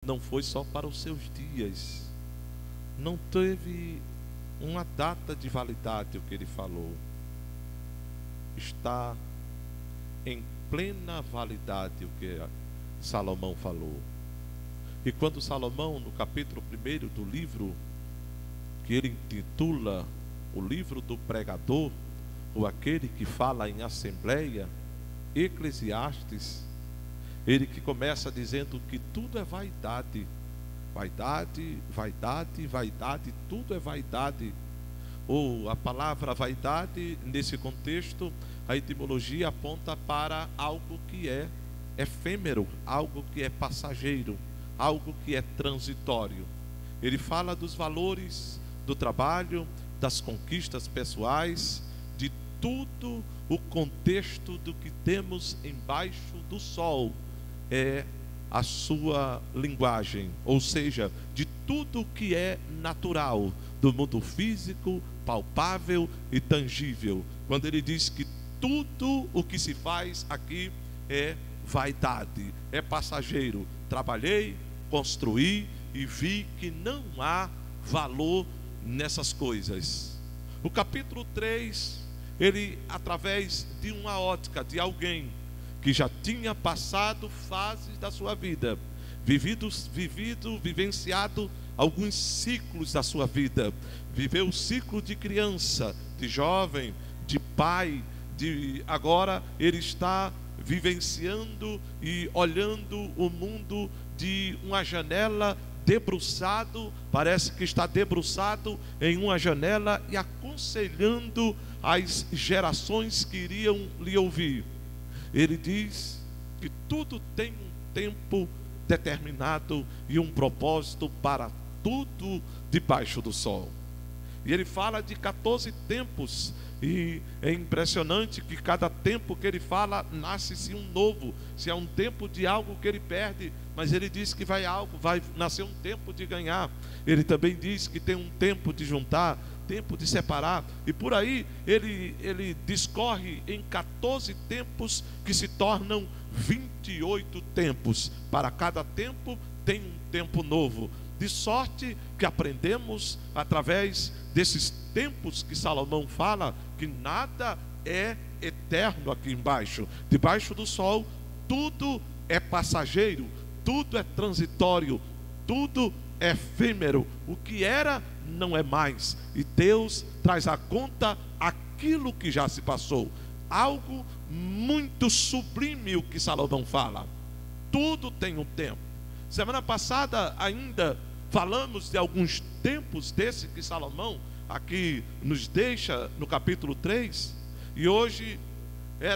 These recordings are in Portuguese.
não foi só para os seus dias, não teve uma data de validade o que ele falou. Está em plena validade o que Salomão falou. E quando Salomão, no capítulo 1 do livro, que ele intitula o livro do pregador, ou aquele que fala em assembleia, Eclesiastes, ele que começa dizendo que tudo é vaidade, vaidade, vaidade, vaidade, tudo é vaidade. Ou a palavra vaidade, nesse contexto, a etimologia aponta para algo que é efêmero, algo que é passageiro, algo que é transitório. Ele fala dos valores do trabalho, das conquistas pessoais, de tudo o contexto do que temos embaixo do sol, é a sua linguagem, ou seja, de tudo que é natural, do mundo físico, palpável e tangível. Quando ele diz que tudo o que se faz aqui é vaidade, é passageiro. Trabalhei, construí e vi que não há valor nessas coisas. O capítulo 3, ele, através de uma ótica de alguém que já tinha passado fases da sua vida, vivenciado alguns ciclos da sua vida, viveu o ciclo de criança, de jovem, de pai, agora ele está vivenciando e olhando o mundo de uma janela, debruçado, parece que está debruçado em uma janela e aconselhando as gerações que iriam lhe ouvir. Ele diz que tudo tem um tempo determinado e um propósito para tudo debaixo do sol. E ele fala de 14 tempos, e é impressionante que cada tempo que ele fala, nasce-se um novo. Se é um tempo de algo que ele perde, mas ele diz que vai nascer um tempo de ganhar. Ele também diz que tem um tempo de juntar, tempo de separar, e por aí ele discorre em 14 tempos que se tornam 28 tempos. Para cada tempo tem um tempo novo. De sorte que aprendemos através desses tempos que Salomão fala, que nada é eterno aqui embaixo. Debaixo do sol, tudo é passageiro, tudo é transitório, tudo é efêmero. O que era não é mais. E Deus traz à conta aquilo que já se passou. Algo muito sublime o que Salomão fala. Tudo tem um tempo. Semana passada ainda falamos de alguns tempos desse que Salomão aqui nos deixa no capítulo 3. E hoje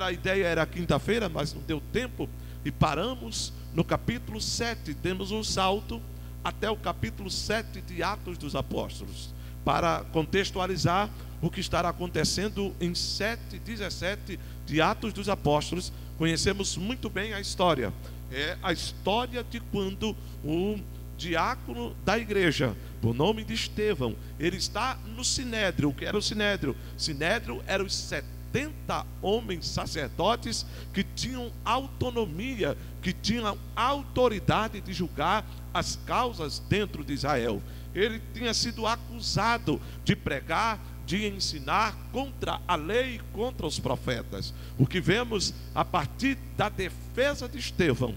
a ideia era quinta-feira, mas não deu tempo. E paramos no capítulo 7. Demos um salto até o capítulo 7 de Atos dos Apóstolos, para contextualizar o que estará acontecendo em 7:17 de Atos dos Apóstolos. Conhecemos muito bem a história. É a história de quando o diácono da igreja, por nome de Estevão, ele está no Sinédrio. O que era o Sinédrio? Sinédrio eram os 70 homens sacerdotes que tinham autonomia, que tinham autoridade de julgar as causas dentro de Israel. Ele tinha sido acusado de pregar, de ensinar contra a lei e contra os profetas. O que vemos a partir da defesa de Estevão,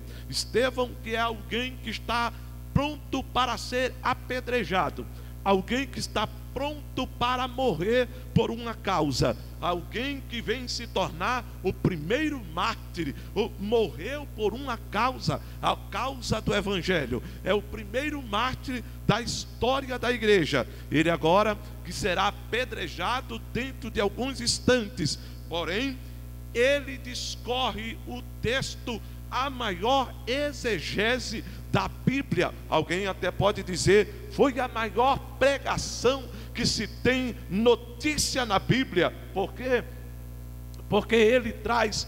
que é alguém que está pronto para ser apedrejado, alguém que está pronto para morrer por uma causa, alguém que vem se tornar o primeiro mártir, morreu por uma causa, a causa do evangelho, é o primeiro mártir da história da igreja. Ele agora que será apedrejado dentro de alguns instantes, porém ele discorre o texto, a maior exegese da Bíblia. Alguém até pode dizer, foi a maior pregação que se tem notícia na Bíblia. Por quê? Porque ele traz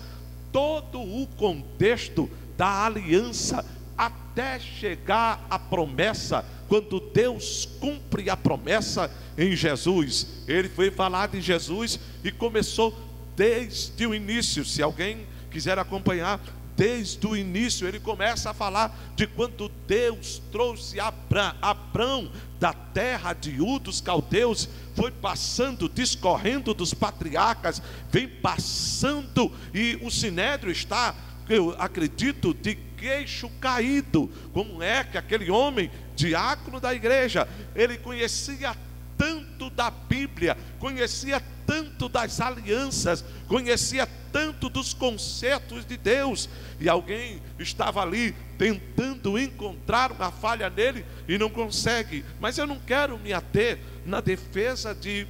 todo o contexto da aliança até chegar à promessa, quando Deus cumpre a promessa em Jesus. Ele foi falar de Jesus e começou desde o início. Se alguém quiser acompanhar, desde o início, ele começa a falar de quando Deus trouxe Abrão da terra de Ur dos caldeus, foi passando, discorrendo dos patriarcas, vem passando, e o Sinédrio está, eu acredito, de queixo caído. Como é que aquele homem, diácono da igreja, ele conhecia tanto da Bíblia, conhecia tanto das alianças, conhecia tanto dos conceitos de Deus, e alguém estava ali tentando encontrar uma falha nele e não consegue. Mas eu não quero me ater na defesa de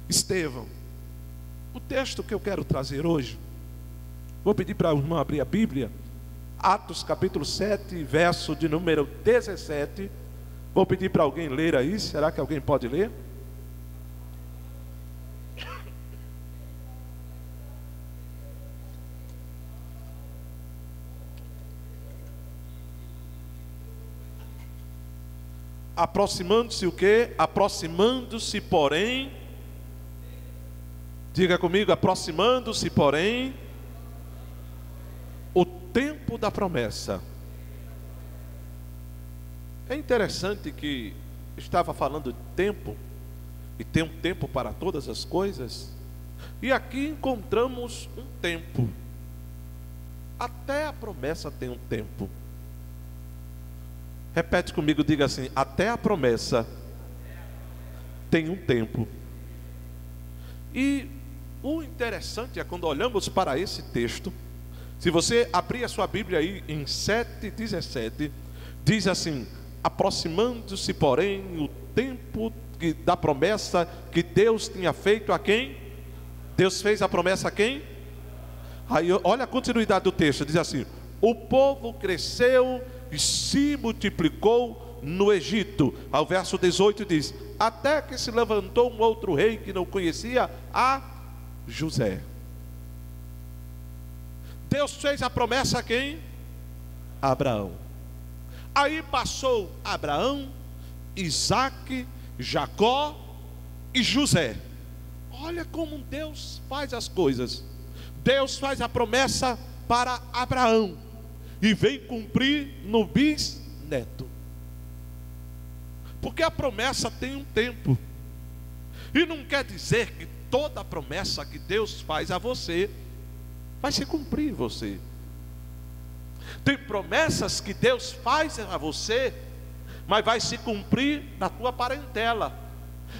Estevão. O texto que eu quero trazer hoje, vou pedir para o irmão abrir a Bíblia, Atos capítulo 7, verso de número 17. Vou pedir para alguém ler aí. Será que alguém pode ler? Aproximando-se o quê? Aproximando-se, porém, diga comigo, aproximando-se, porém, o tempo da promessa. É interessante que estava falando de tempo, e tem um tempo para todas as coisas, e aqui encontramos um tempo. Até a promessa tem um tempo. Repete comigo, diga assim: até a promessa tem um tempo. E o interessante é quando olhamos para esse texto, se você abrir a sua Bíblia aí em 7,17, diz assim: aproximando-se, porém, o tempo da promessa que Deus tinha feito a quem? Deus fez a promessa a quem? Aí olha a continuidade do texto, diz assim: o povo cresceu e se multiplicou no Egito. Ao verso 18 diz: até que se levantou um outro rei que não conhecia a José. Deus fez a promessa a quem? A Abraão. Aí passou Abraão, Isaque, Jacó e José. Olha como Deus faz as coisas. Deus faz a promessa para Abraão e vem cumprir no bisneto. Porque a promessa tem um tempo. E não quer dizer que toda a promessa que Deus faz a você vai se cumprir em você. Tem promessas que Deus faz a você, mas vai se cumprir na tua parentela,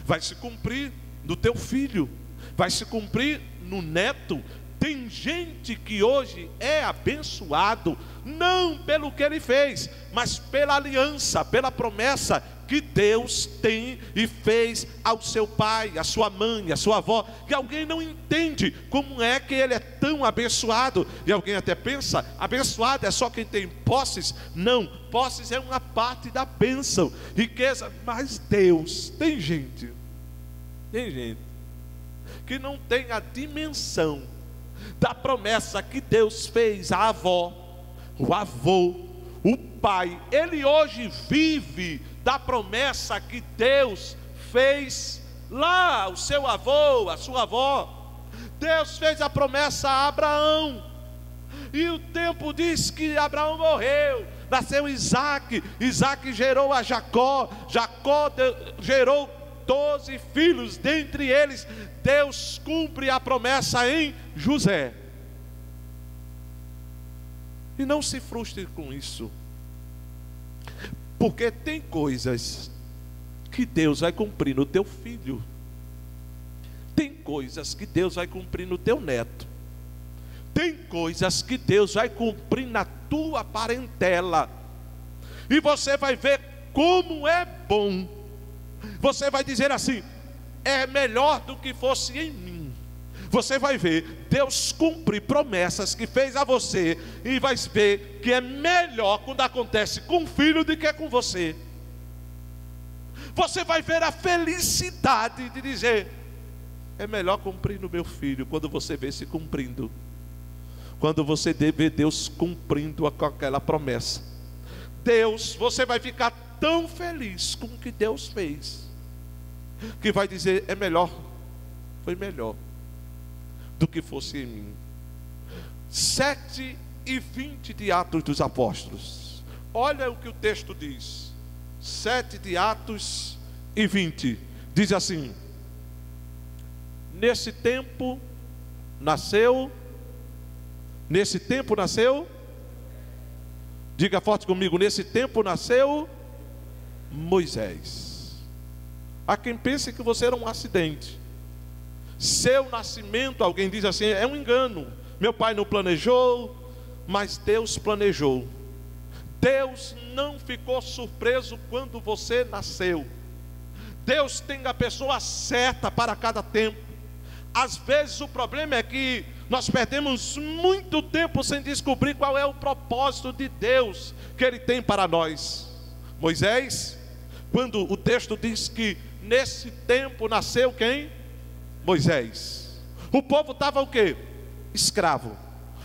vai se cumprir no teu filho, vai se cumprir no neto. Tem gente que hoje é abençoado, não pelo que ele fez, mas pela aliança, pela promessa que Deus tem e fez ao seu pai, à sua mãe, à sua avó, que alguém não entende como é que ele é tão abençoado, e alguém até pensa, abençoado é só quem tem posses. Não, posses é uma parte da bênção, riqueza, mas Deus, tem gente que não tem a dimensão da promessa que Deus fez à avó, o avô, o pai. Ele hoje vive da promessa que Deus fez lá ao seu avô, à sua avó. Deus fez a promessa a Abraão, e o tempo diz que Abraão morreu, nasceu Isaque, Isaque gerou a Jacó, Jacó gerou 12 filhos, dentre eles Deus cumpre a promessa em José. E não se frustre com isso, porque tem coisas que Deus vai cumprir no teu filho, tem coisas que Deus vai cumprir no teu neto, tem coisas que Deus vai cumprir na tua parentela, e você vai ver como é bom. Você vai dizer assim: é melhor do que fosse em mim. Você vai ver Deus cumprir promessas que fez a você, e vai ver que é melhor quando acontece com o filho do que com você. Você vai ver a felicidade de dizer: é melhor cumprir no meu filho. Quando você vê se cumprindo, quando você vê Deus cumprindo aquela promessa, Deus, você vai ficar tão feliz com o que Deus fez, que vai dizer: é melhor, foi melhor do que fosse em mim. 7:20 de Atos dos Apóstolos. Olha o que o texto diz. 7 de Atos e 20. Diz assim: nesse tempo nasceu, diga forte comigo, nesse tempo nasceu Moisés. Há quem pense que você era um acidente. Seu nascimento, alguém diz assim, é um engano. Meu pai não planejou, mas Deus planejou. Deus não ficou surpreso quando você nasceu. Deus tem a pessoa certa para cada tempo. Às vezes o problema é que nós perdemos muito tempo sem descobrir qual é o propósito de Deus que Ele tem para nós. Moisés, quando o texto diz que nesse tempo nasceu quem? Moisés. O povo estava o quê? Escravo.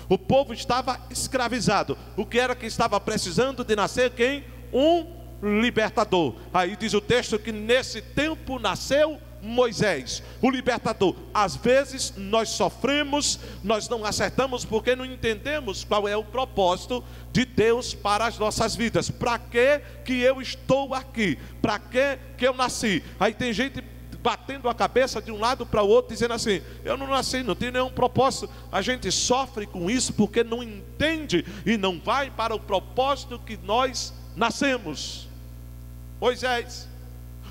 O povo estava escravizado. O que era que estava precisando de nascer quem? Um libertador. Aí diz o texto que nesse tempo nasceu Moisés, o libertador. Às vezes nós sofremos, nós não acertamos porque não entendemos qual é o propósito de Deus para as nossas vidas. Para que eu estou aqui? Para que eu nasci? Aí tem gente batendo a cabeça de um lado para o outro, dizendo assim, eu não nasci, não tenho nenhum propósito. A gente sofre com isso porque não entende e não vai para o propósito que nós nascemos. Moisés,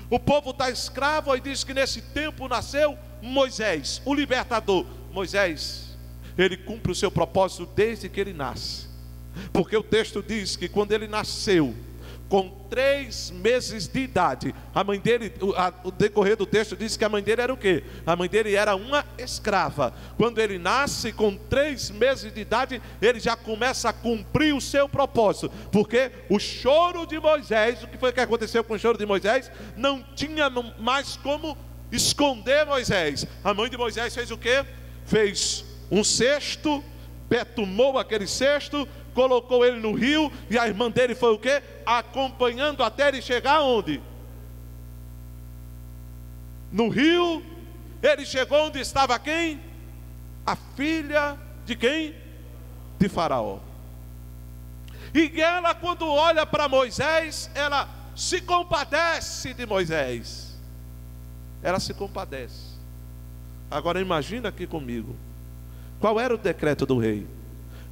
o povo está escravo e diz que nesse tempo nasceu Moisés, o libertador. Moisés, ele cumpre o seu propósito desde que ele nasce, porque o texto diz que quando ele nasceu, com 3 meses de idade, a mãe dele, o decorrer do texto diz que a mãe dele era o quê? A mãe dele era uma escrava. Quando ele nasce com 3 meses de idade, ele já começa a cumprir o seu propósito, porque o choro de Moisés, o que foi que aconteceu com o choro de Moisés? Não tinha mais como esconder Moisés. A mãe de Moisés fez o quê? Fez um cesto, betumou aquele cesto, colocou ele no rio, e a irmã dele foi o quê? Acompanhando até ele chegar aonde? No rio. Ele chegou onde estava quem? A filha de quem? De Faraó. E ela, quando olha para Moisés, ela se compadece de Moisés. Ela se compadece. Agora imagina aqui comigo, qual era o decreto do rei?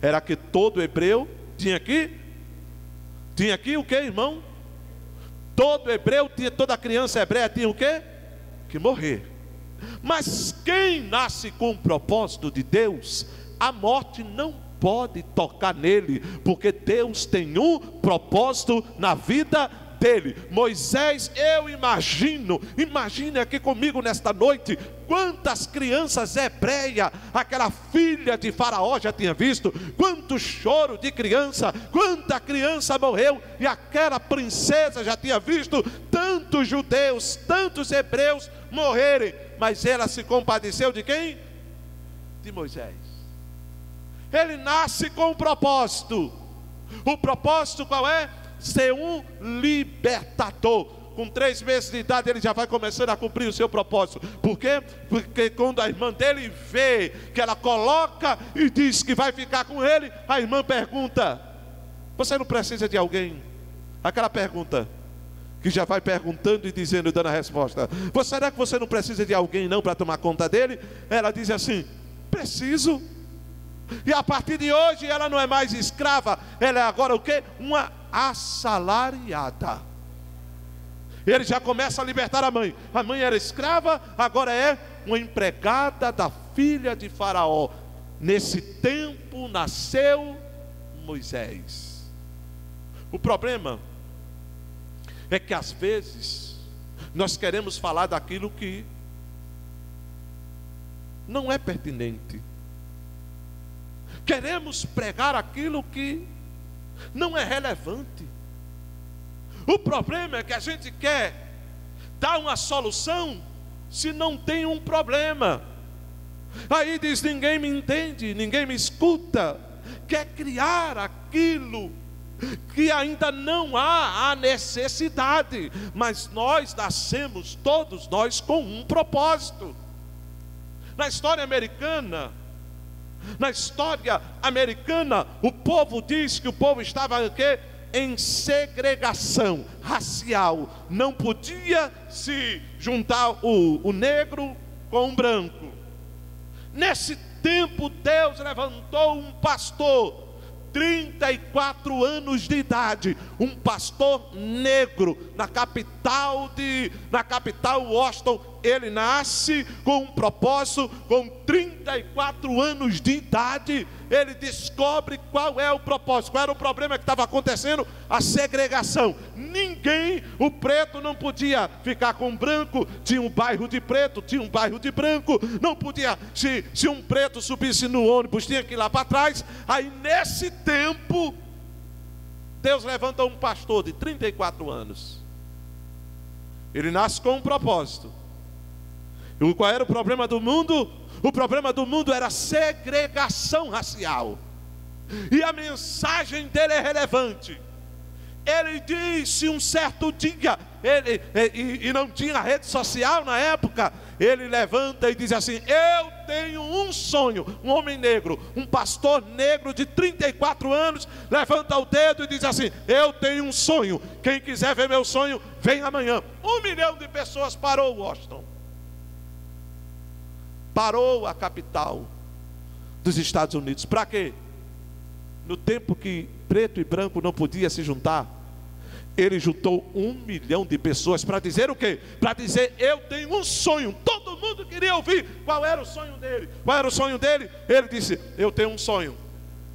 Era que todo hebreu tinha aqui o que, irmão? Todo hebreu, toda criança hebreia tinha o que? Que morrer. Mas quem nasce com o propósito de Deus, a morte não pode tocar nele, porque Deus tem um propósito na vida dele. Moisés, eu imagine aqui comigo nesta noite, quantas crianças hebreias aquela filha de Faraó já tinha visto, quanto choro de criança, quanta criança morreu, e aquela princesa já tinha visto tantos judeus, tantos hebreus morrerem, mas ela se compadeceu de quem? De Moisés. Ele nasce com um propósito. O propósito qual é? Ser um libertador. Com 3 meses de idade ele já vai começando a cumprir o seu propósito. Por quê? Porque quando a irmã dele vê que ela coloca e diz que vai ficar com ele, a irmã pergunta, você não precisa de alguém? Aquela pergunta que já vai perguntando e dizendo, dando a resposta, será que você não precisa de alguém não para tomar conta dele? Ela diz assim, preciso. E a partir de hoje ela não é mais escrava, ela é agora o quê? Uma assalariada. Ele já começa a libertar a mãe. A mãe era escrava, agora é uma empregada da filha de Faraó. Nesse tempo nasceu Moisés. O problema é que às vezes nós queremos falar daquilo que não é pertinente. Queremos pregar aquilo que não é relevante. O problema é que a gente quer dar uma solução se não tem um problema. Aí diz, ninguém me entende, ninguém me escuta. Quer criar aquilo que ainda não há a necessidade. Mas nós nascemos, todos nós, com um propósito. Na história americana, Na história americana, o povo diz que o povo estava o quê? Em segregação racial. Não podia se juntar o negro com o branco. Nesse tempo, Deus levantou um pastor, 34 anos de idade, um pastor negro, na capital Washington. Ele nasce com um propósito, com 34 anos de idade, ele descobre qual é o propósito, qual era o problema que estava acontecendo, a segregação. Ninguém, o preto não podia ficar com o branco, tinha um bairro de preto, tinha um bairro de branco, não podia, se um preto subisse no ônibus, tinha que ir lá para trás. Aí nesse tempo, Deus levanta um pastor de 34 anos, ele nasce com um propósito. E qual era o problema do mundo? O problema do mundo era segregação racial. E a mensagem dele é relevante. Ele disse um certo dia, e não tinha rede social na época, ele levanta e diz assim: eu tenho um sonho. Um homem negro, um pastor negro de 34 anos, levanta o dedo e diz assim: eu tenho um sonho, quem quiser ver meu sonho, vem amanhã. 1 milhão de pessoas parou Washington, parou a capital dos Estados Unidos. Para quê? No tempo que preto e branco não podia se juntar, ele juntou 1 milhão de pessoas para dizer o quê? Para dizer: eu tenho um sonho. Todo mundo queria ouvir qual era o sonho dele. Qual era o sonho dele? Ele disse: eu tenho um sonho,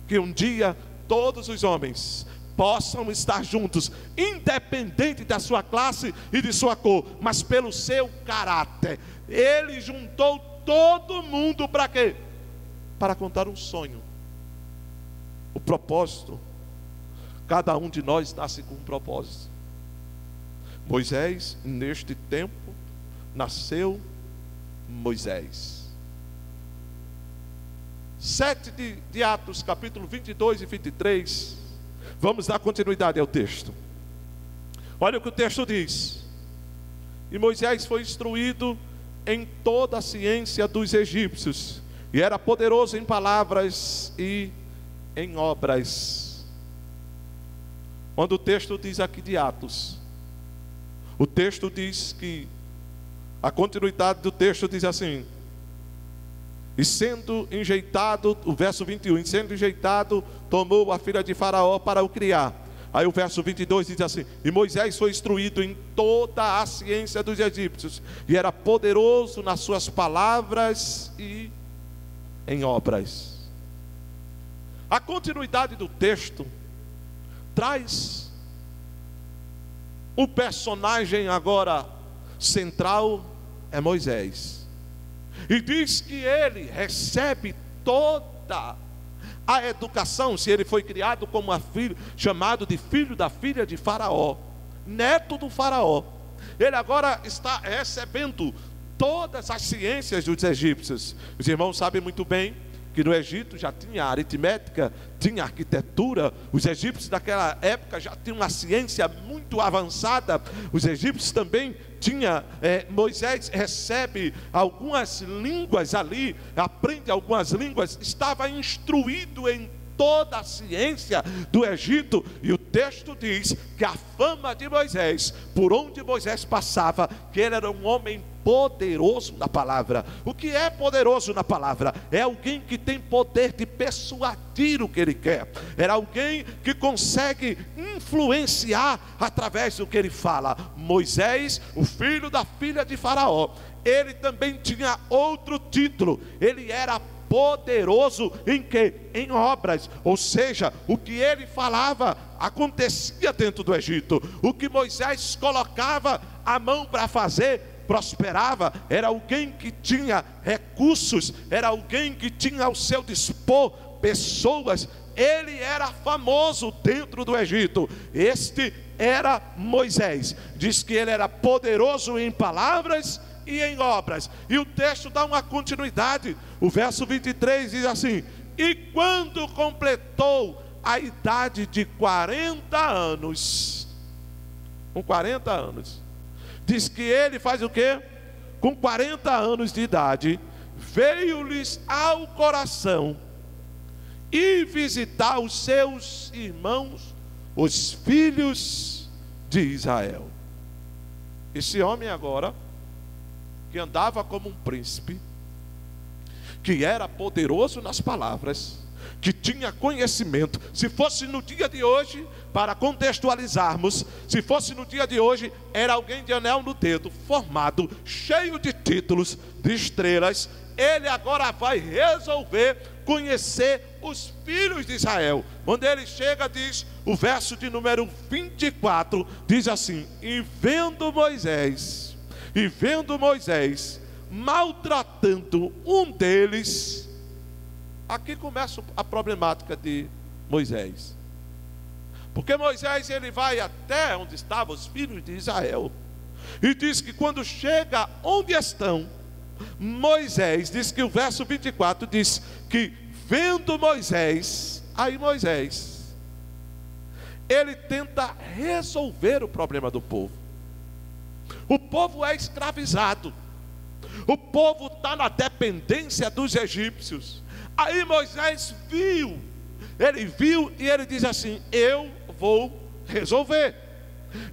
que um dia todos os homens possam estar juntos, independente da sua classe e de sua cor, mas pelo seu caráter. Ele juntou todo mundo para quê? Para contar um sonho. O propósito. Cada um de nós nasce com um propósito. Moisés, neste tempo, nasceu Moisés. 7 de Atos, capítulo 22 e 23. Vamos dar continuidade ao texto. Olha o que o texto diz: e Moisés foi instruído em toda a ciência dos egípcios, e era poderoso em palavras e em obras. Quando o texto diz aqui de Atos, o texto diz que, a continuidade do texto diz assim: e sendo enjeitado, o verso 21, e sendo enjeitado, tomou a filha de Faraó para o criar. Aí o verso 22 diz assim: e Moisés foi instruído em toda a ciência dos egípcios, e era poderoso nas suas palavras e em obras. A continuidade do texto traz o personagem agora central, é Moisés, e diz que ele recebe toda a educação. Se ele foi criado como chamado de filho da filha de Faraó, neto do Faraó, ele agora está recebendo todas as ciências dos egípcios. Os irmãos sabem muito bem que no Egito já tinha aritmética, tinha arquitetura. Os egípcios daquela época já tinham uma ciência muito avançada. Os egípcios também tinham, Moisés recebe algumas línguas ali, aprende algumas línguas, estava instruído em toda a ciência do Egito. E o texto diz que a fama de Moisés, por onde Moisés passava, que ele era um homem poderoso na palavra. O que é poderoso na palavra? É alguém que tem poder de persuadir o que ele quer. Era alguém que consegue influenciar através do que ele fala. Moisés, o filho da filha de Faraó, ele também tinha outro título. Ele era poderoso em quê? Em obras. Ou seja, o que ele falava acontecia dentro do Egito. O que Moisés colocava a mão para fazer prosperava. Era alguém que tinha recursos, era alguém que tinha ao seu dispor pessoas. Ele era famoso dentro do Egito. Este era Moisés. Diz que ele era poderoso em palavras e em obras. E o texto dá uma continuidade. O verso 23 diz assim: e quando completou a idade de 40 anos, com 40 anos, diz que ele faz o quê? Com 40 anos de idade, veio-lhes ao coração e visitar os seus irmãos, os filhos de Israel. Esse homem agora, que andava como um príncipe, que era poderoso nas palavras, que tinha conhecimento. Se fosse no dia de hoje, para contextualizarmos, se fosse no dia de hoje, era alguém de anel no dedo, formado, cheio de títulos, de estrelas. Ele agora vai resolver conhecer os filhos de Israel. Quando ele chega, diz, o verso de número 24, diz assim: e vendo Moisés maltratando um deles. Aqui começa a problemática de Moisés, porque Moisés, ele vai até onde estavam os filhos de Israel, e diz que quando chega onde estão, Moisés, diz que o verso 24 diz que vendo Moisés, aí Moisés, ele tenta resolver o problema do povo. O povo é escravizado, o povo está na dependência dos egípcios. Aí Moisés viu e ele diz assim: eu vou resolver.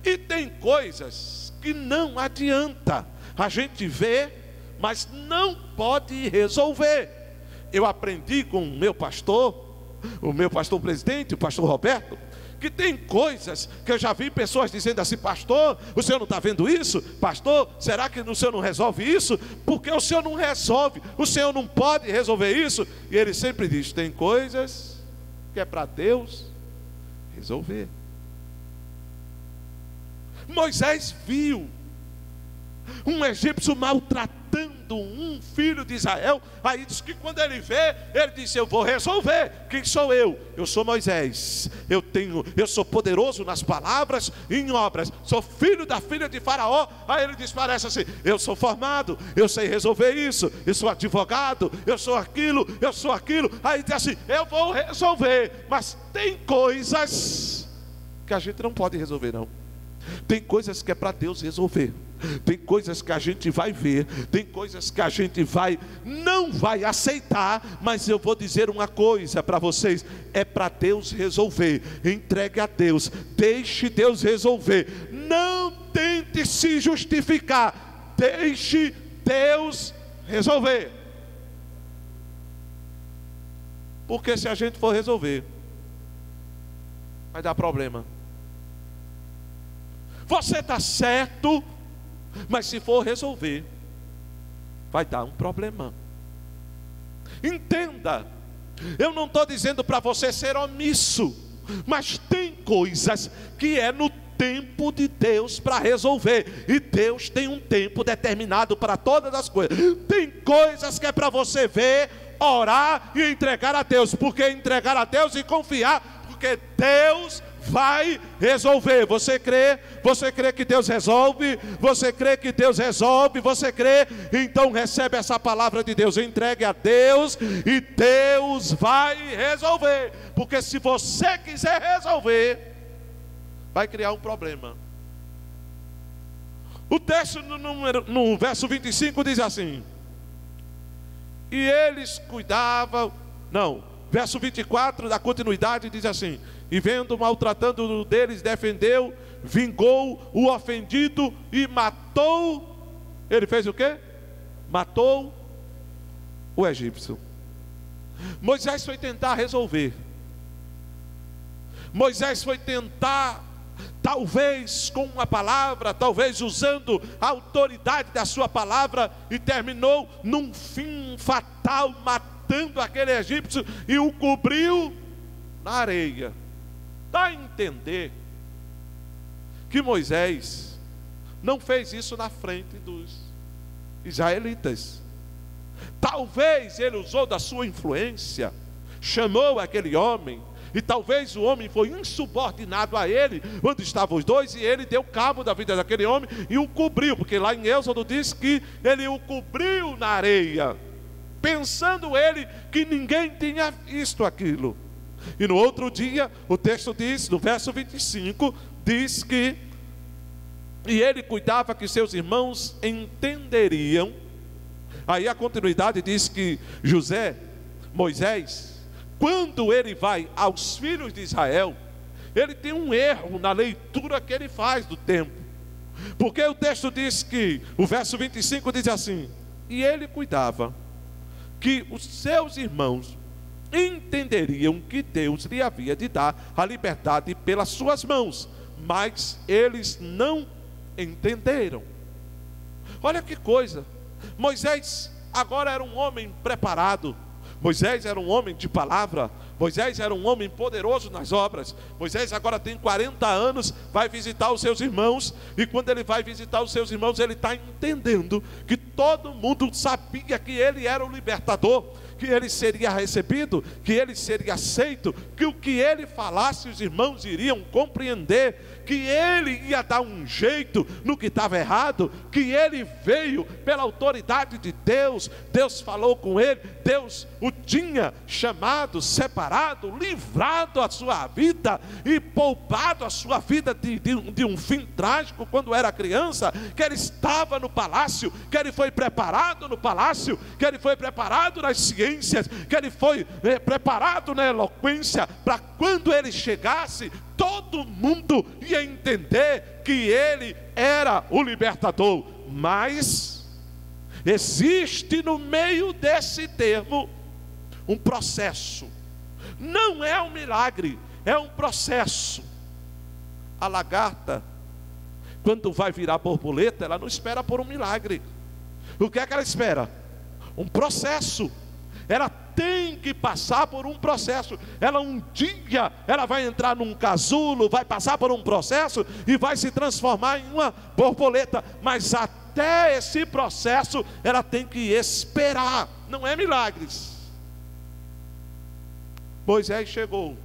E tem coisas que não adianta a gente ver, mas não pode resolver. Eu aprendi com o meu pastor presidente, o pastor Roberto, que tem coisas que eu já vi pessoas dizendo assim: pastor, o senhor não está vendo isso? Pastor, será que o senhor não resolve isso? Porque o senhor não resolve, o senhor não pode resolver isso. E ele sempre diz: tem coisas que é para Deus resolver. Moisés viu um egípcio maltratando um filho de Israel. Aí diz que quando ele vê, ele disse: eu vou resolver. Quem sou eu? Eu sou Moisés. Eu sou poderoso nas palavras e em obras. Sou filho da filha de Faraó. Aí ele diz, parece assim: eu sou formado, eu sei resolver isso, eu sou advogado, eu sou aquilo. Aí diz assim: eu vou resolver. Mas tem coisas que a gente não pode resolver, não. Tem coisas que é para Deus resolver. Tem coisas que a gente vai ver, tem coisas que a gente não vai aceitar, mas eu vou dizer uma coisa para vocês: é para Deus resolver. Entregue a Deus, deixe Deus resolver. Não tente se justificar, deixe Deus resolver. Porque se a gente for resolver, vai dar problema. Você está certo, mas se for resolver, vai dar um problema. Entenda, eu não estou dizendo para você ser omisso, mas tem coisas que é no tempo de Deus para resolver, e Deus tem um tempo determinado para todas as coisas. Tem coisas que é para você ver, orar e entregar a Deus. Porque entregar a Deus e confiar, porque Deus vai resolver. Você crê? Você crê que Deus resolve? Você crê que Deus resolve? Você crê? Então recebe essa palavra de Deus, entregue a Deus e Deus vai resolver. Porque se você quiser resolver, vai criar um problema. O texto no verso 25 diz assim: e eles cuidavam, verso 24 da continuidade diz assim: e vendo maltratando deles, defendeu, vingou o ofendido e matou. Ele fez o quê? Matou o egípcio. Moisés foi tentar resolver. Moisés foi tentar, talvez com uma palavra, talvez usando a autoridade da sua palavra, e terminou num fim fatal, matando aquele egípcio e o cobriu na areia. Dá a entender que Moisés não fez isso na frente dos israelitas. Talvez ele usou da sua influência, chamou aquele homem, e talvez o homem foi insubordinado a ele, onde estavam os dois, e ele deu cabo da vida daquele homem e o cobriu, porque lá em Êxodo diz que ele o cobriu na areia, pensando ele que ninguém tinha visto aquilo. E no outro dia, o texto diz, no verso 25, diz que e ele cuidava que seus irmãos entenderiam. Aí a continuidade diz que Moisés, quando ele vai aos filhos de Israel, ele tem um erro na leitura que ele faz do tempo. Porque o texto diz que, o verso 25 diz assim: e ele cuidava que os seus irmãos entenderiam que Deus lhe havia de dar a liberdade pelas suas mãos, mas eles não entenderam. Olha que coisa, Moisés agora era um homem preparado, Moisés era um homem de palavra, Moisés era um homem poderoso nas obras. Moisés agora tem 40 anos, vai visitar os seus irmãos, e quando ele vai visitar os seus irmãos, ele está entendendo que todo mundo sabia que ele era o libertador, que ele seria recebido, que ele seria aceito, que o que ele falasse os irmãos iriam compreender, que ele ia dar um jeito no que estava errado, que ele veio pela autoridade de Deus. Deus falou com ele, Deus o tinha chamado, separado, livrado a sua vida e poupado a sua vida de um fim trágico quando era criança, que ele estava no palácio, que ele foi preparado no palácio, que ele foi preparado nas ciências, que ele foi preparado na eloquência, para quando ele chegasse, todo mundo ia entender que ele era o libertador. Mas existe no meio desse termo um processo. Não é um milagre, é um processo. A lagarta, quando vai virar borboleta, ela não espera por um milagre. O que é que ela espera? Um processo. Ela tem que passar por um processo. Ela um dia, ela vai entrar num casulo, vai passar por um processo e vai se transformar em uma borboleta. Mas até esse processo, ela tem que esperar. Não é milagres. Moisés chegou,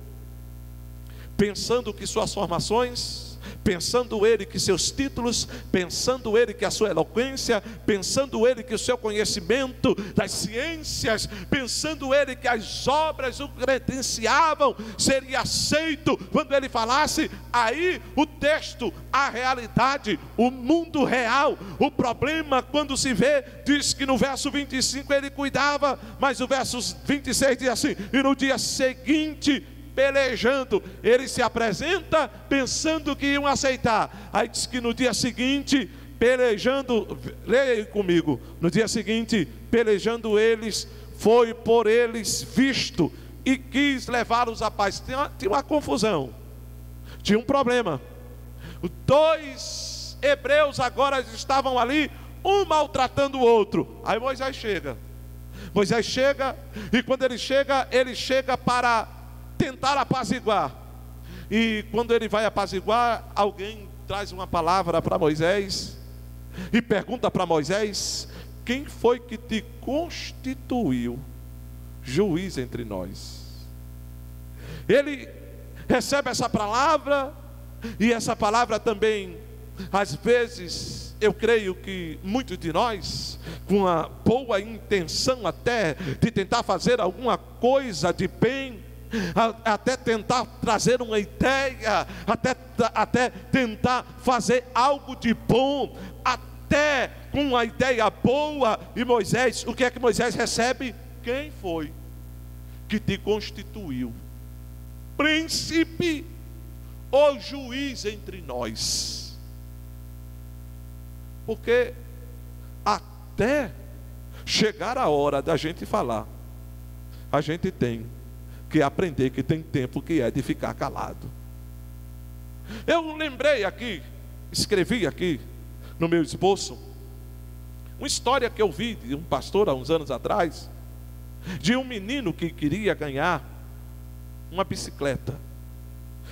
pensando que suas formações, pensando ele que seus títulos, pensando ele que a sua eloquência, pensando ele que o seu conhecimento das ciências, pensando ele que as obras o credenciavam, seria aceito quando ele falasse. Aí o texto, a realidade, o mundo real, o problema quando se vê, diz que no verso 25 ele cuidava, mas o verso 26 diz assim: e no dia seguinte, pelejando, ele se apresenta pensando que iam aceitar. Aí diz que no dia seguinte, pelejando, leia aí comigo, no dia seguinte, pelejando eles, foi por eles visto e quis levá-los à paz. Tinha uma confusão, tinha um problema. Os dois hebreus agora estavam ali, um maltratando o outro. Aí Moisés chega, e quando ele chega para tentar apaziguar. E quando ele vai apaziguar, alguém traz uma palavra para Moisés e pergunta para Moisés: quem foi que te constituiu juiz entre nós? Ele recebe essa palavra, e essa palavra também, às vezes, eu creio que muitos de nós, com a boa intenção até de tentar fazer alguma coisa de bem, até tentar trazer uma ideia, até tentar fazer algo de bom, até com uma ideia boa. E Moisés, o que é que Moisés recebe? Quem foi que te constituiu príncipe ou juiz entre nós? Porque até chegar a hora da gente falar, a gente tem que aprender que tem tempo que é de ficar calado. Eu lembrei aqui, escrevi aqui no meu esboço, uma história que eu vi de um pastor há uns anos atrás, de um menino que queria ganhar uma bicicleta.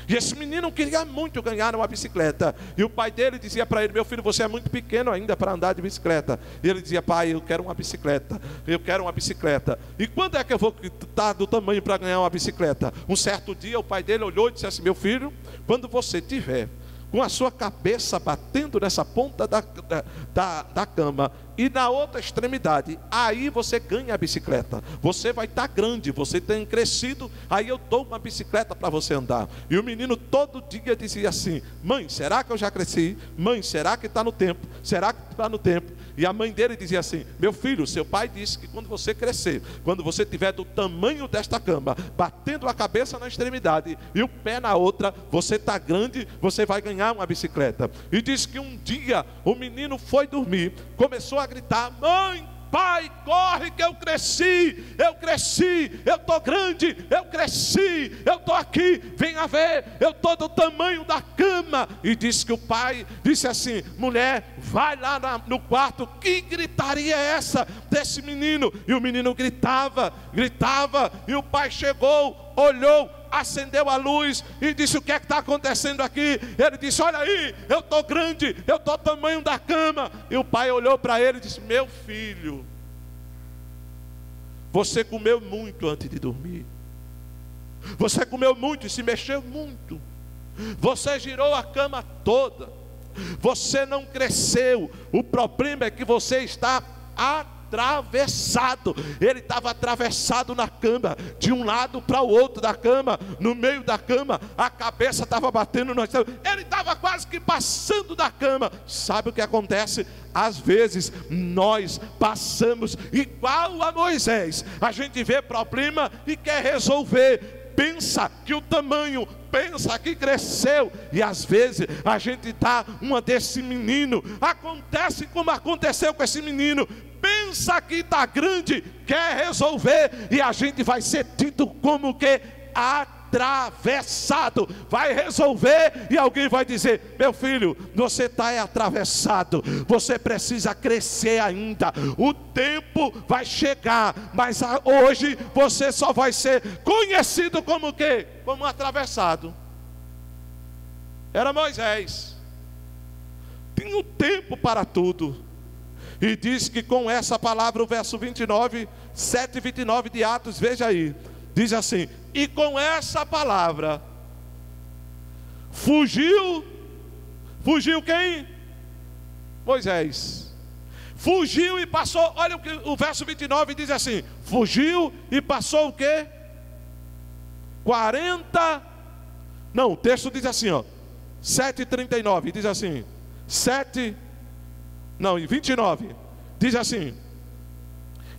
E esse menino queria muito ganhar uma bicicleta. E o pai dele dizia para ele: meu filho, você é muito pequeno ainda para andar de bicicleta. E ele dizia: pai, eu quero uma bicicleta. Eu quero uma bicicleta. E quando é que eu vou estar do tamanho para ganhar uma bicicleta? Um certo dia o pai dele olhou e disse assim: meu filho, quando você tiver com a sua cabeça batendo nessa ponta da cama e na outra extremidade, aí você ganha a bicicleta. Você vai estar grande, você tem crescido, aí eu dou uma bicicleta para você andar. E o menino todo dia dizia assim: mãe, será que eu já cresci? Mãe, será que está no tempo? Será que está no tempo? E a mãe dele dizia assim: meu filho, seu pai disse que quando você crescer, quando você tiver do tamanho desta cama, batendo a cabeça na extremidade e o pé na outra, você está grande, você vai ganhar uma bicicleta. E diz que um dia o menino foi dormir, começou a gritar: mãe, pai, corre que eu cresci, eu estou grande, eu cresci, eu estou aqui, venha ver, eu estou do tamanho da cama. E disse que o pai disse assim: mulher, vai lá no quarto. Que gritaria é essa desse menino? E o menino gritava, e o pai chegou, olhou, acendeu a luz e disse: o que é que está acontecendo aqui? Ele disse: olha aí, eu estou grande, eu estou do tamanho da cama. E o pai olhou para ele e disse: meu filho, você comeu muito antes de dormir, você comeu muito e se mexeu muito, você girou a cama toda, você não cresceu. O problema é que você está atravessado. Ele estava atravessado na cama, de um lado para o outro da cama, no meio da cama, a cabeça estava batendo no chão, ele estava quase que passando da cama. Sabe o que acontece? Às vezes nós passamos igual a Moisés. A gente vê problema e quer resolver, pensa que o tamanho, pensa que cresceu, e às vezes a gente dá uma desse menino. Acontece como aconteceu com esse menino. Pensa que está grande, quer resolver, e a gente vai ser tido como que atravessado. Vai resolver e alguém vai dizer: meu filho, você está atravessado, você precisa crescer ainda, o tempo vai chegar, mas hoje você só vai ser conhecido como o quê? Como atravessado. Era Moisés, tinha um tempo para tudo. E diz que com essa palavra, o verso 29, 7 e 29 de Atos, veja aí, diz assim: e com essa palavra, fugiu quem? Moisés. Fugiu e passou, olha o que o verso 29 diz assim: fugiu e passou o quê? 40, não, o texto diz assim, ó, 7:39, diz assim, 29, diz assim: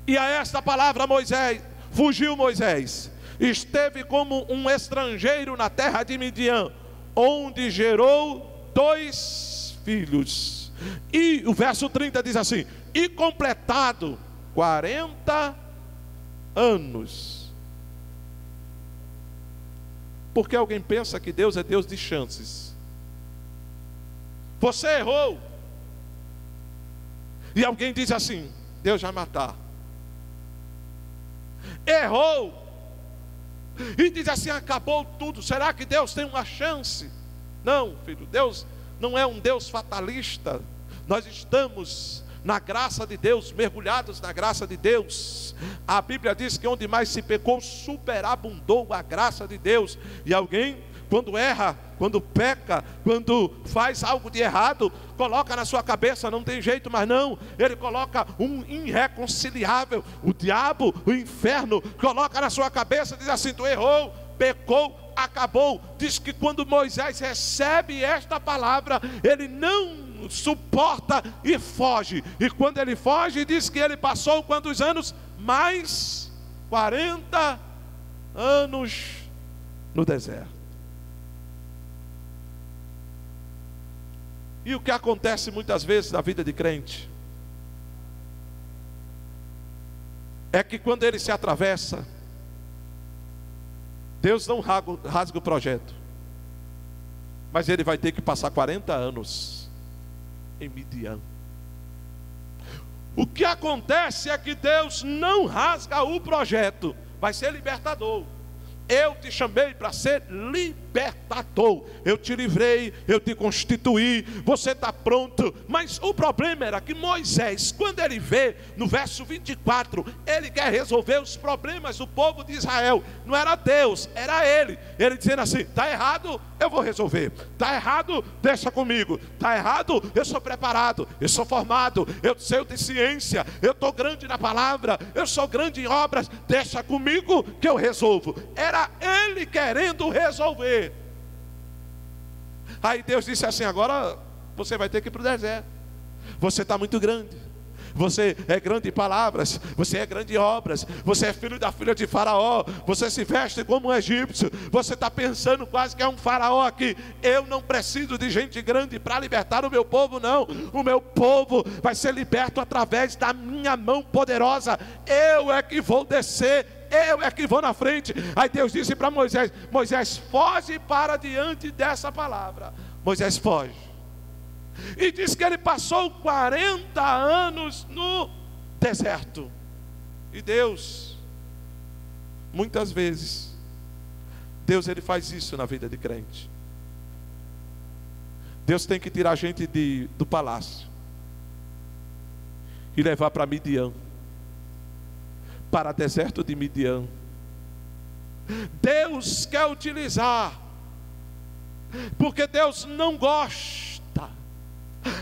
e a esta palavra Moisés, fugiu Moisés, esteve como um estrangeiro na terra de Midian, onde gerou 2 filhos. E o verso 30 diz assim: e completado 40 anos. Porque alguém pensa que Deus é Deus de chances. Você errou, e alguém diz assim: Deus vai matar. Errou, e diz assim: acabou tudo. Será que Deus tem uma chance? Não, filho, Deus não é um Deus fatalista. Nós estamos na graça de Deus, mergulhados na graça de Deus. A Bíblia diz que onde mais se pecou, superabundou a graça de Deus. E alguém, quando erra, quando peca, quando faz algo de errado, coloca na sua cabeça: não tem jeito mais não. Ele coloca um irreconciliável, o diabo, o inferno, coloca na sua cabeça, diz assim: tu errou, pecou, acabou. Diz que quando Moisés recebe esta palavra, ele não suporta e foge. E quando ele foge, diz que ele passou quantos anos? Mais 40 anos no deserto. E o que acontece muitas vezes na vida de crente é que quando ele se atravessa, Deus não rasga o projeto, mas ele vai ter que passar 40 anos em Midian. O que acontece é que Deus não rasga o projeto, vai ser libertador. Eu te chamei para ser libertador. Eu te livrei, eu te constituí, você está pronto. Mas o problema era que Moisés, quando ele vê no verso 24, ele quer resolver os problemas do povo de Israel. Não era Deus, era ele. Ele dizendo assim: está errado, eu vou resolver. Está errado, deixa comigo. Está errado, eu sou preparado, eu sou formado, eu sei de ciência, eu estou grande na palavra, eu sou grande em obras, deixa comigo que eu resolvo. Era ele querendo resolver. Aí Deus disse assim: agora você vai ter que ir para o deserto. Você está muito grande, Você é grande em palavras, você é grande em obras, você é filho da filha de Faraó, você se veste como um egípcio, você está pensando quase que é um faraó aqui. Eu não preciso de gente grande para libertar o meu povo, não. O meu povo vai ser liberto através da minha mão poderosa. Eu é que vou descer, eu é que vou na frente. Aí Deus disse para Moisés: Moisés, foge para diante dessa palavra. Moisés foge. E diz que ele passou 40 anos no deserto. E Deus, muitas vezes, Deus ele faz isso na vida de crente. Deus tem que tirar a gente do palácio e levar para Midian, para o deserto de Midian. Deus quer utilizar, porque Deus não gosta.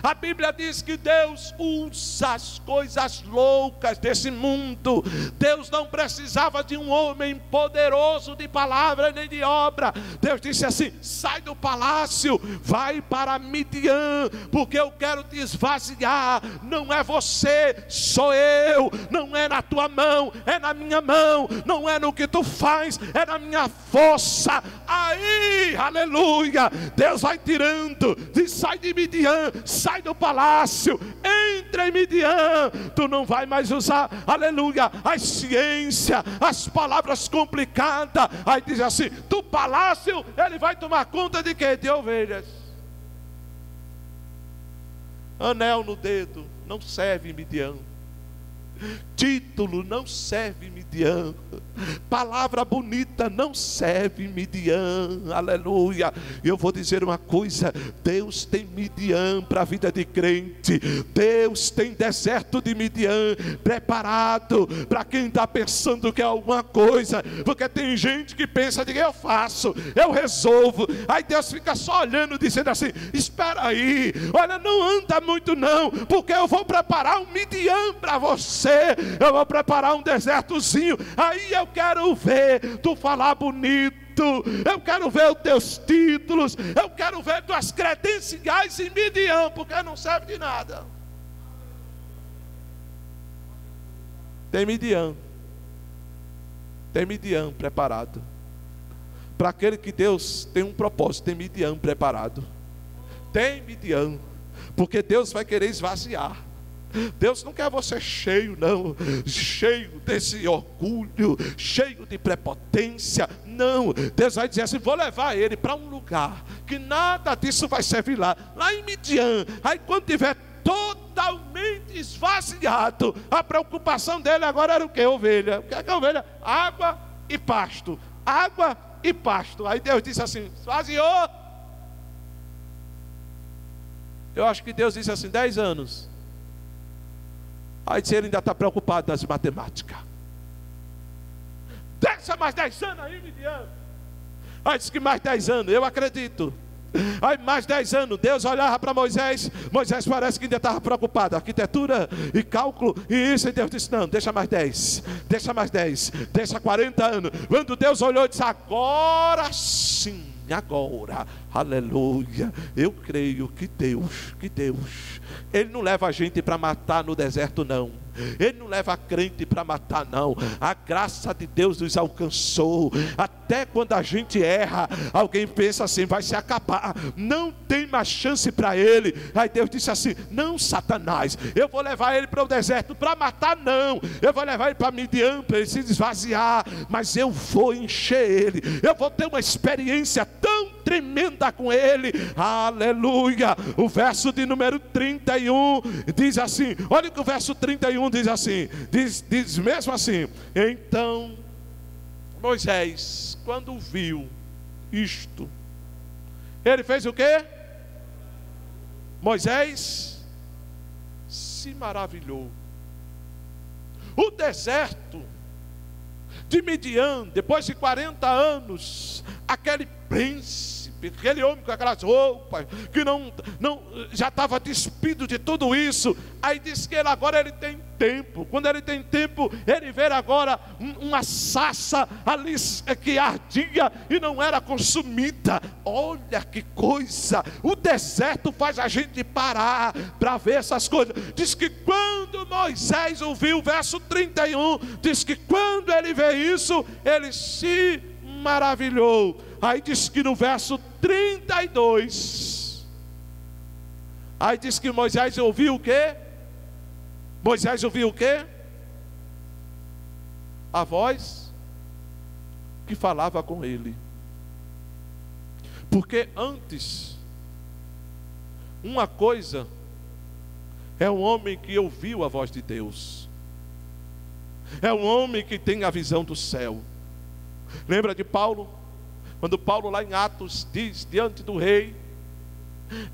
A Bíblia diz que Deus usa as coisas loucas desse mundo. Deus não precisava de um homem poderoso de palavra nem de obra. Deus disse assim: sai do palácio, vai para Midian, porque eu quero te esvaziar. Não é você, sou eu. Não é na tua mão, é na minha mão. Não é no que tu faz, é na minha força. Aí, aleluia, Deus vai tirando. Diz: sai de Midian, sai do palácio, entra em Midian. Tu não vai mais usar, aleluia, a ciência, as palavras complicadas. Aí diz assim: do palácio ele vai tomar conta de quê? De ovelhas. Anel no dedo não serve em Midian. Título não serve em Midian. Palavra bonita não serve em Midian. Aleluia. Eu vou dizer uma coisa: Deus tem Midian para a vida de crente. Deus tem deserto de Midian preparado para quem está pensando que é alguma coisa. Porque tem gente que pensa de que eu faço, eu resolvo. Aí Deus fica só olhando, dizendo assim: espera aí, olha, não anda muito não, porque eu vou preparar um Midian para você. Eu vou preparar um desertozinho. Aí eu quero ver tu falar bonito, eu quero ver os teus títulos, eu quero ver tuas credenciais em Midian, porque não serve de nada. Tem Midian preparado para aquele que Deus tem um propósito. Tem Midian preparado. Tem Midian, porque Deus vai querer esvaziar. Deus não quer você cheio, não, cheio desse orgulho, cheio de prepotência. Não, Deus vai dizer assim: vou levar ele para um lugar que nada disso vai servir lá em Midian. Aí quando tiver totalmente esvaziado, a preocupação dele agora era o que? Ovelha. O que é que é ovelha? Água e pasto. Água e pasto. Aí Deus disse assim: esvaziou. Eu acho que Deus disse assim: 10 anos. Aí ele ainda está preocupado das matemáticas. Deixa mais 10 anos aí, Midian. Aí disse que mais 10 anos, eu acredito. Aí mais 10 anos, Deus olhava para Moisés. Moisés parece que ainda estava preocupado, arquitetura e cálculo e isso. E Deus disse: não, deixa mais 10, deixa mais 10, deixa 40 anos. Quando Deus olhou e disse: agora sim, agora, aleluia, eu creio que Deus, Ele não leva a gente para matar no deserto, não. Ele não leva a crente para matar, não. A graça de Deus nos alcançou. Até quando a gente erra, alguém pensa assim: vai se acabar, não tem mais chance para ele. Aí Deus disse assim: não, Satanás, eu vou levar ele para o deserto para matar, não. Eu vou levar ele para Midian para ele se esvaziar, mas eu vou encher ele. Eu vou ter uma experiência tão tremenda com ele. Aleluia. O verso de número 31 diz assim, olha o que o verso 31 diz assim, diz mesmo assim: então Moisés, quando viu isto, ele fez o quê? Moisés se maravilhou. O deserto de Midian, depois de 40 anos, aquele príncipe, aquele homem com aquelas roupas, que não já estava despido de tudo isso. Aí diz que ele tem tempo. Quando ele tem tempo, ele vê agora uma sarça ali que ardia e não era consumida. Olha que coisa! O deserto faz a gente parar para ver essas coisas. Diz que quando Moisés ouviu, verso 31, diz que quando ele vê isso, ele se maravilhou. Aí diz que no verso 32, aí diz que Moisés ouviu o quê? Moisés ouviu o quê? A voz que falava com ele. Porque antes, uma coisa é um homem que ouviu a voz de Deus, é um homem que tem a visão do céu. Lembra de Paulo? Quando Paulo lá em Atos diz diante do rei: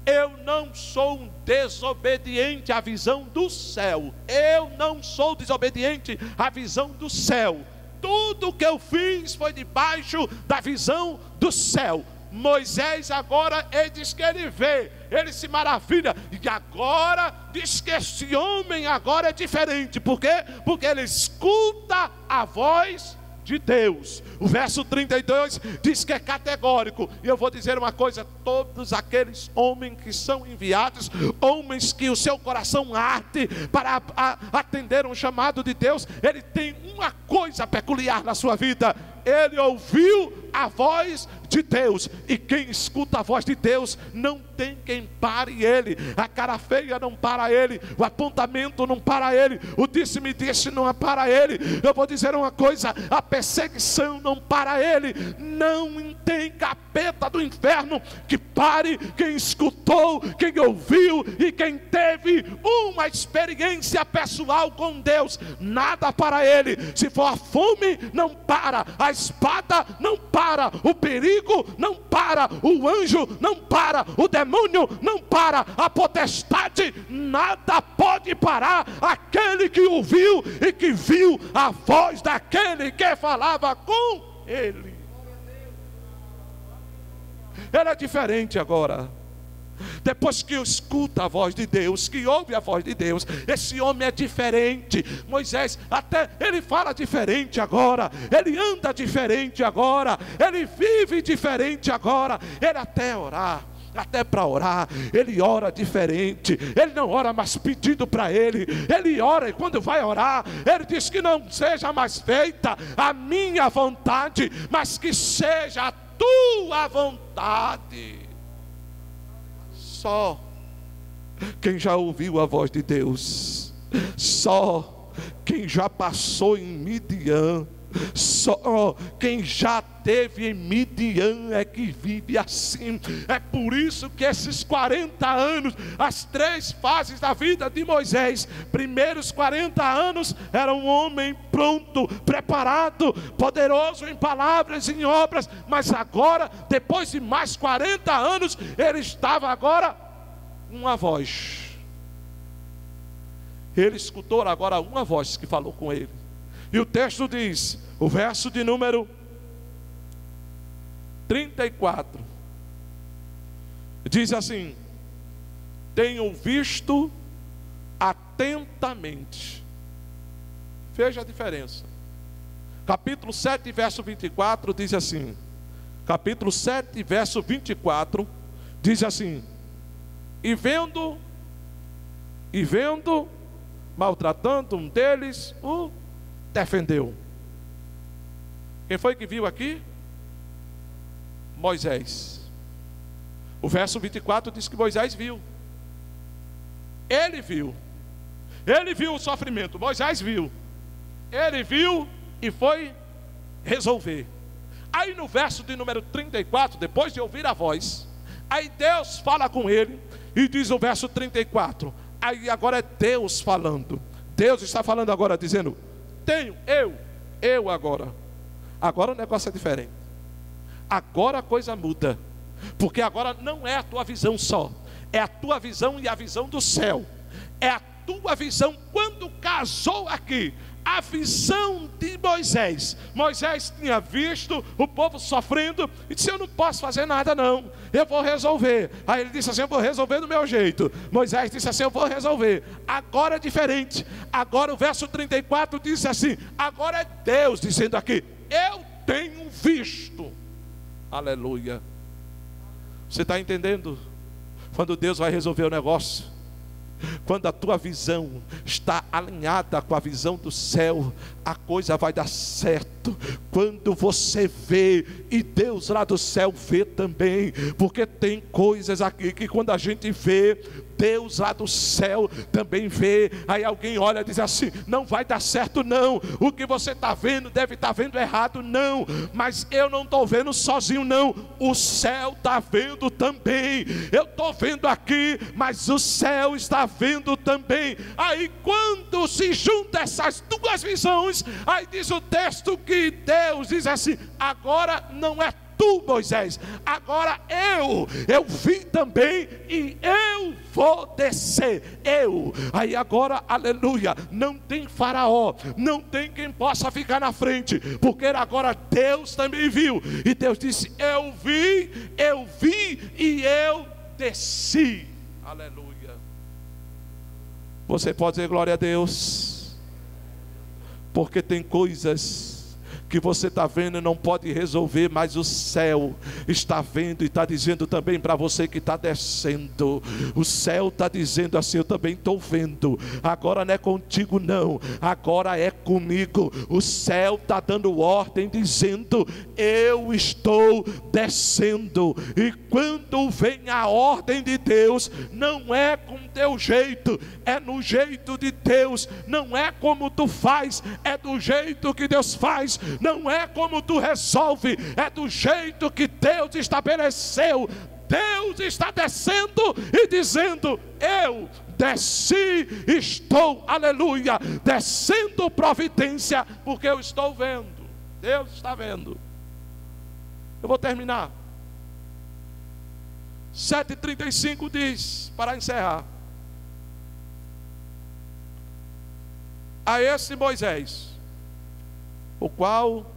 eu não sou um desobediente à visão do céu. Eu não sou desobediente à visão do céu. Tudo que eu fiz foi debaixo da visão do céu. Moisés agora, ele diz que ele vê, ele se maravilha, e agora diz que esse homem agora é diferente. Por quê? Porque ele escuta a voz de Deus. O verso 32 diz que é categórico. E eu vou dizer uma coisa: todos aqueles homens que são enviados, homens que o seu coração arde para atender um chamado de Deus, ele tem uma coisa peculiar na sua vida: ele ouviu a voz de Deus. E quem escuta a voz de Deus, não tem quem pare ele. A cara feia não para ele, o apontamento não para ele, o disse-me disse não para ele. Eu vou dizer uma coisa: a perseguição não para ele. Não tem capeta do inferno que pare quem escutou, quem ouviu e quem teve uma experiência pessoal com Deus. Nada para ele. Se for a fome, não para, a espada não para, o perigo não para, o anjo não para, o demônio não para, a potestade, nada pode parar aquele que ouviu e que viu a voz daquele que falava com ele. Ele é diferente agora. Depois que escuta a voz de Deus, que ouve a voz de Deus, esse homem é diferente. Moisés até ele fala diferente agora, ele anda diferente agora, ele vive diferente agora. Ele até para orar, ele ora diferente. Ele não ora mais pedindo para ele ora, e quando vai orar, ele diz que não seja mais feita a minha vontade, mas que seja a tua vontade. Só quem já ouviu a voz de Deus, só quem já passou em Midian, só quem já teve em Midian é que vive assim. É por isso que esses 40 anos, as 3 fases da vida de Moisés, primeiros 40 anos era um homem pronto, preparado, poderoso em palavras e em obras, mas agora, depois de mais 40 anos, ele estava agora uma voz. Ele escutou agora uma voz que falou com ele. E o texto diz, o verso de número 34, diz assim: tenho visto atentamente. Veja a diferença. Capítulo 7, verso 24 diz assim. Capítulo 7, verso 24 diz assim: e vendo, maltratando um deles, o defendeu. Quem foi que viu aqui? Moisés. O verso 24 diz que Moisés viu. Ele viu o sofrimento. Moisés viu. Ele viu e foi resolver. Aí no verso de número 34, depois de ouvir a voz, aí Deus fala com ele e diz o verso 34, aí agora é Deus falando. Deus está falando agora, dizendo: tenho, eu agora o negócio é diferente. Agora a coisa muda, porque agora não é a tua visão só, é a tua visão e a visão do céu. É a tua visão. Quando casou aqui a visão de Moisés, Moisés tinha visto o povo sofrendo e disse: eu não posso fazer nada não, eu vou resolver. Aí ele disse assim: eu vou resolver do meu jeito. Moisés disse assim: eu vou resolver. Agora é diferente. Agora o verso 34 diz assim: agora é Deus dizendo aqui: eu tenho visto. Aleluia. Você está entendendo? Quando Deus vai resolver o negócio, quando a tua visão está alinhada com a visão do céu, a coisa vai dar certo. Quando você vê, e Deus lá do céu vê também, porque tem coisas aqui que quando a gente vê, Deus lá do céu também vê. Aí alguém olha e diz assim: não vai dar certo não, o que você está vendo deve estar vendo errado. Não, mas eu não estou vendo sozinho não, o céu está vendo também. Eu estou vendo aqui, mas o céu está vendo também. Aí quando se junta essas duas visões, aí diz o texto que Deus diz assim: agora não é tu, Moisés, agora eu vi também, e eu vou descer, aí agora, aleluia, não tem faraó, não tem quem possa ficar na frente, porque agora Deus também viu, e Deus disse: eu vi e eu desci, aleluia. Você pode dizer glória a Deus, porque tem coisas que você está vendo e não pode resolver, mas o céu está vendo e está dizendo também para você que está descendo. O céu está dizendo assim: eu também estou vendo, agora não é contigo não, agora é comigo. O céu está dando ordem dizendo: eu estou descendo. E quando vem a ordem de Deus, não é com teu jeito, é no jeito de Deus. Não é como tu faz, é do jeito que Deus faz. Não é como tu resolve, é do jeito que Deus estabeleceu. Deus está descendo e dizendo: eu desci, estou, aleluia, descendo providência, porque eu estou vendo. Deus está vendo. Eu vou terminar. 7:35 diz, para encerrar: a esse Moisés, o qual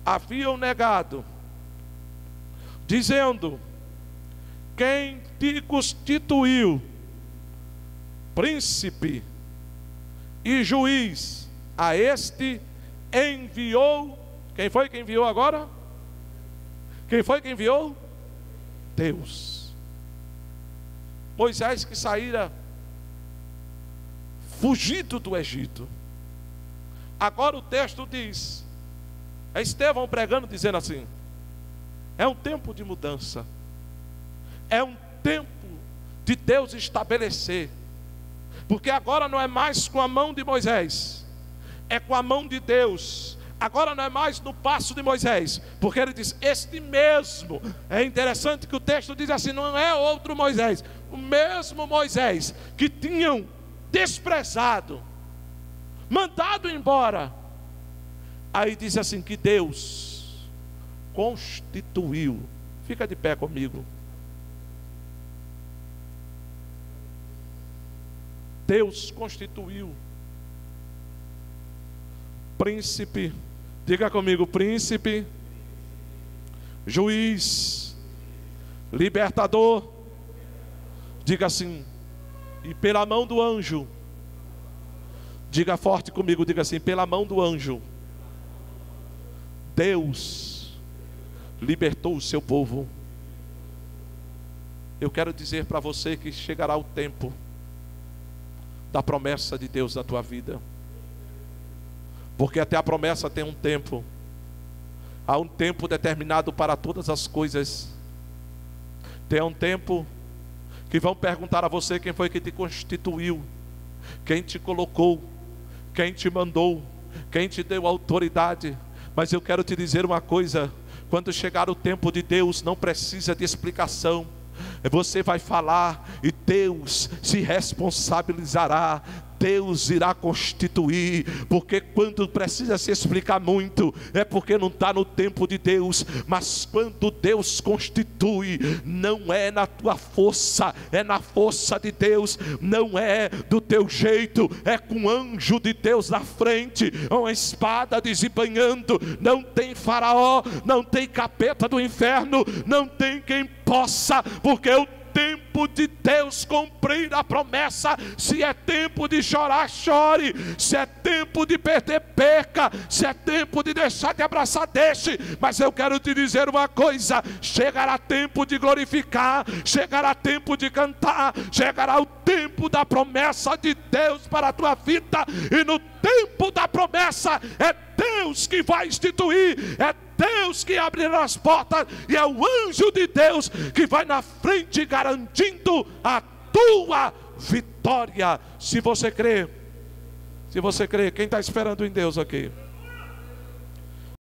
haviam negado, dizendo: quem te constituiu príncipe e juiz, a este enviou. Quem foi que enviou agora? Quem foi que enviou? Deus. Moisés que saíra fugido do Egito. Agora o texto diz, é Estevão pregando dizendo assim: é um tempo de mudança, é um tempo de Deus estabelecer, porque agora não é mais com a mão de Moisés, é com a mão de Deus. Agora não é mais no passo de Moisés, porque ele diz: este mesmo. É interessante que o texto diz assim: não é outro Moisés, o mesmo Moisés que tinham desprezado, mandado embora. Aí diz assim que Deus constituiu. Fica de pé comigo. Deus constituiu príncipe. Diga comigo: príncipe, juiz, libertador. Diga assim: e pela mão do anjo. Diga forte comigo, diga assim: pela mão do anjo, Deus libertou o seu povo. Eu quero dizer para você que chegará o tempo da promessa de Deus na tua vida, porque até a promessa tem um tempo. Há um tempo determinado para todas as coisas. Tem um tempo que vão perguntar a você quem foi que te constituiu, quem te colocou, quem te mandou, quem te deu autoridade. Mas eu quero te dizer uma coisa: quando chegar o tempo de Deus, não precisa de explicação. Você vai falar e Deus se responsabilizará. Deus irá constituir, porque quando precisa se explicar muito, é porque não está no tempo de Deus. Mas quando Deus constitui, não é na tua força, é na força de Deus. Não é do teu jeito, é com o anjo de Deus na frente, uma espada desembanhando. Não tem faraó, não tem capeta do inferno, não tem quem possa, porque o tempo de Deus cumprir a promessa. Se é tempo de chorar, chore. Se é tempo de perder, perca. Se é tempo de deixar de abraçar, deixe. Mas eu quero te dizer uma coisa: chegará tempo de glorificar, chegará tempo de cantar, chegará o tempo da promessa de Deus para a tua vida. E no tempo da promessa é Deus que vai instituir, é Deus que abrirá as portas, e é o anjo de Deus que vai na frente garantindo a tua vitória. Se você crê, quem está esperando em Deus aqui?